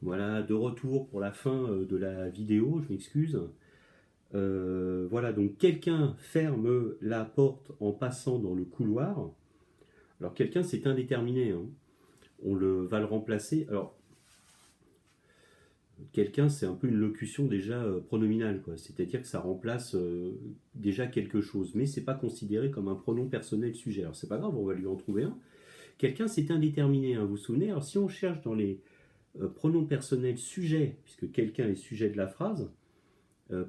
Voilà, de retour pour la fin de la vidéo, je m'excuse. Voilà, donc quelqu'un ferme la porte en passant dans le couloir. Alors quelqu'un, c'est indéterminé, hein. Va le remplacer. Alors, quelqu'un, c'est un peu une locution déjà pronominale, quoi. C'est-à-dire que ça remplace déjà quelque chose, mais c'est pas considéré comme un pronom personnel sujet. Alors c'est pas grave, on va lui en trouver un. Quelqu'un, c'est indéterminé, hein, vous vous souvenez. Alors si on cherche dans les pronoms personnels sujet, puisque quelqu'un est sujet de la phrase,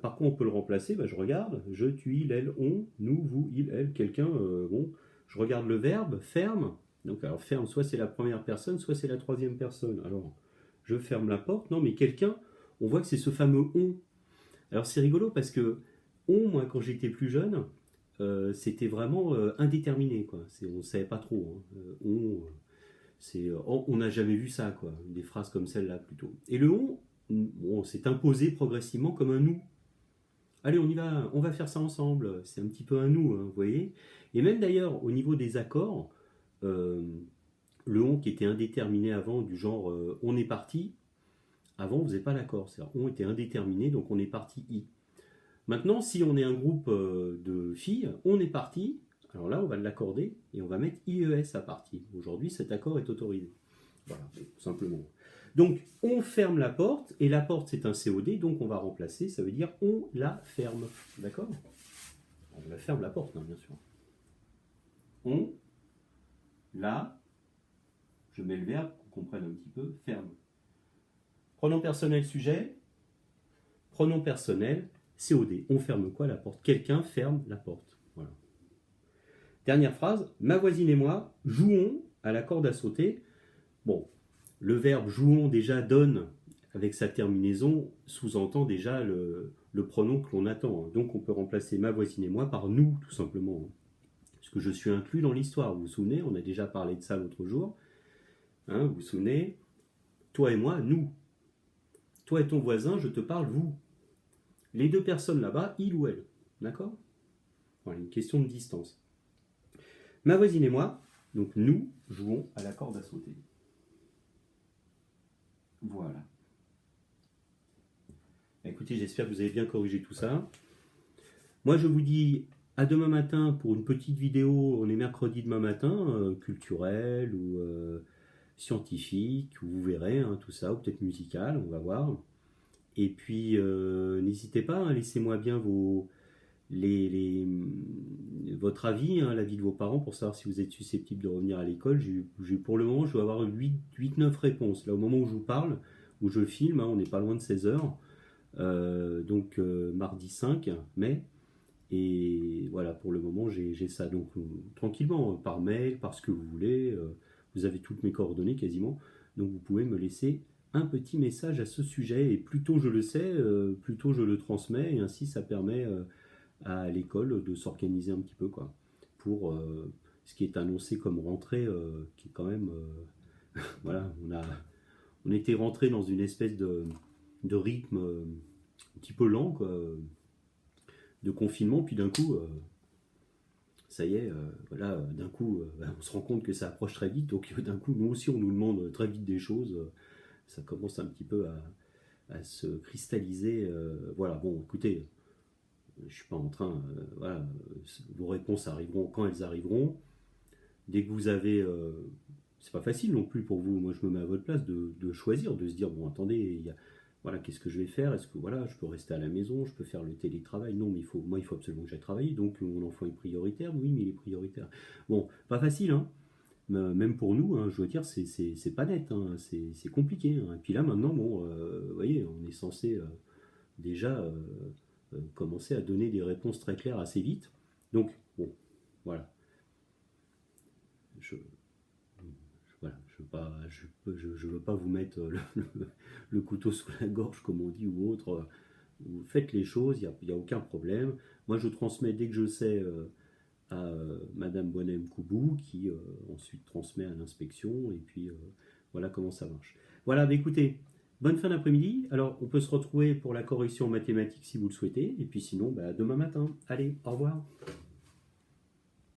par quoi on peut le remplacer? Je regarde, je, tu, il, elle, on, nous, vous, il, elle, quelqu'un, bon, je regarde le verbe, ferme. Donc alors ferme, soit c'est la première personne, soit c'est la troisième personne. Alors, je ferme la porte, non mais quelqu'un, on voit que c'est ce fameux on. Alors c'est rigolo parce que on, moi quand j'étais plus jeune, c'était vraiment indéterminé, quoi. On ne savait pas trop, hein. On n'a jamais vu ça, quoi. Des phrases comme celle-là plutôt. Et le on, bon, s'est imposé progressivement comme un nous. Allez, on va faire ça ensemble. C'est un petit peu un nous, hein, vous voyez. Et même d'ailleurs, au niveau des accords, euh, le on qui était indéterminé avant, du genre on est parti, avant on faisait pas l'accord. C'est-à-dire on était indéterminé, donc on est parti i. Maintenant, si on est un groupe de filles, on est parti. Alors là, on va l'accorder et on va mettre IES à partie. Aujourd'hui, cet accord est autorisé. Voilà, tout simplement. Donc, on ferme la porte, et la porte, c'est un COD, donc on va remplacer, ça veut dire on la ferme. D'accord? On la ferme la porte, hein, bien sûr. On la, je mets le verbe, qu'on comprenne un petit peu, ferme. Pronom personnel sujet, pronom personnel COD. On ferme quoi la porte? Quelqu'un ferme la porte. Voilà. Dernière phrase, ma voisine et moi jouons à la corde à sauter. Bon, le verbe jouons déjà donne, avec sa terminaison, sous-entend déjà le pronom que l'on attend. Donc on peut remplacer ma voisine et moi par nous, tout simplement. Puisque je suis inclus dans l'histoire. Vous vous souvenez, on a déjà parlé de ça l'autre jour. Hein, vous vous souvenez, toi et moi, nous. Toi et ton voisin, je te parle vous. Les deux personnes là-bas, il ou elle. D'accord? Voilà, une question de distance. Ma voisine et moi, donc nous, jouons à la corde à sauter. Voilà. Écoutez, j'espère que vous avez bien corrigé tout ça. Moi, je vous dis à demain matin pour une petite vidéo. On est mercredi demain matin, culturel ou scientifique, ou vous verrez, hein, tout ça, ou peut-être musical, on va voir. Et puis, n'hésitez pas, hein, laissez-moi bien votre avis, hein, l'avis de vos parents, pour savoir si vous êtes susceptible de revenir à l'école. Pour le moment, je vais avoir 8-9 réponses. Là, au moment où je vous parle, où je filme, hein, on n'est pas loin de 16 heures. Donc, mardi 5 mai. Et voilà, pour le moment, j'ai ça. Donc, tranquillement, par mail, par ce que vous voulez. Vous avez toutes mes coordonnées quasiment. Donc, vous pouvez me laisser un petit message à ce sujet. Et plus tôt je le sais, plus tôt je le transmets. Et ainsi, ça permet à l'école de s'organiser un petit peu, quoi, pour ce qui est annoncé comme rentrée, qui est quand même... voilà, on était rentré dans une espèce de rythme un petit peu lent, quoi, de confinement, puis d'un coup, ça y est, voilà, d'un coup, on se rend compte que ça approche très vite, donc d'un coup, nous aussi, on nous demande très vite des choses, ça commence un petit peu à se cristalliser, voilà, bon, écoutez, je suis pas en train, voilà, vos réponses arriveront quand elles arriveront, dès que vous avez, c'est pas facile non plus pour vous, moi je me mets à votre place de choisir, de se dire, bon, attendez, voilà, qu'est-ce que je vais faire? Est-ce que voilà, je peux rester à la maison? Je peux faire le télétravail? Non, mais il faut absolument que j'aille travailler. Donc mon enfant est prioritaire? Oui, mais il est prioritaire. Bon, pas facile, hein. Même pour nous, hein, je veux dire, c'est pas net, hein. C'est compliqué, hein. Et puis là, maintenant, bon, vous voyez, on est censé déjà commencer à donner des réponses très claires assez vite. Donc, bon, voilà. Je, voilà, je veux pas vous mettre le couteau sous la gorge, comme on dit, ou autre. Vous faites les choses, il n'y a aucun problème. Moi, je transmets dès que je sais à Madame Bonnem-Koubou, qui ensuite transmet à l'inspection, et puis voilà comment ça marche. Voilà, bah, écoutez, bonne fin d'après-midi. Alors, on peut se retrouver pour la correction mathématique si vous le souhaitez, et puis sinon, bah, demain matin. Allez, au revoir.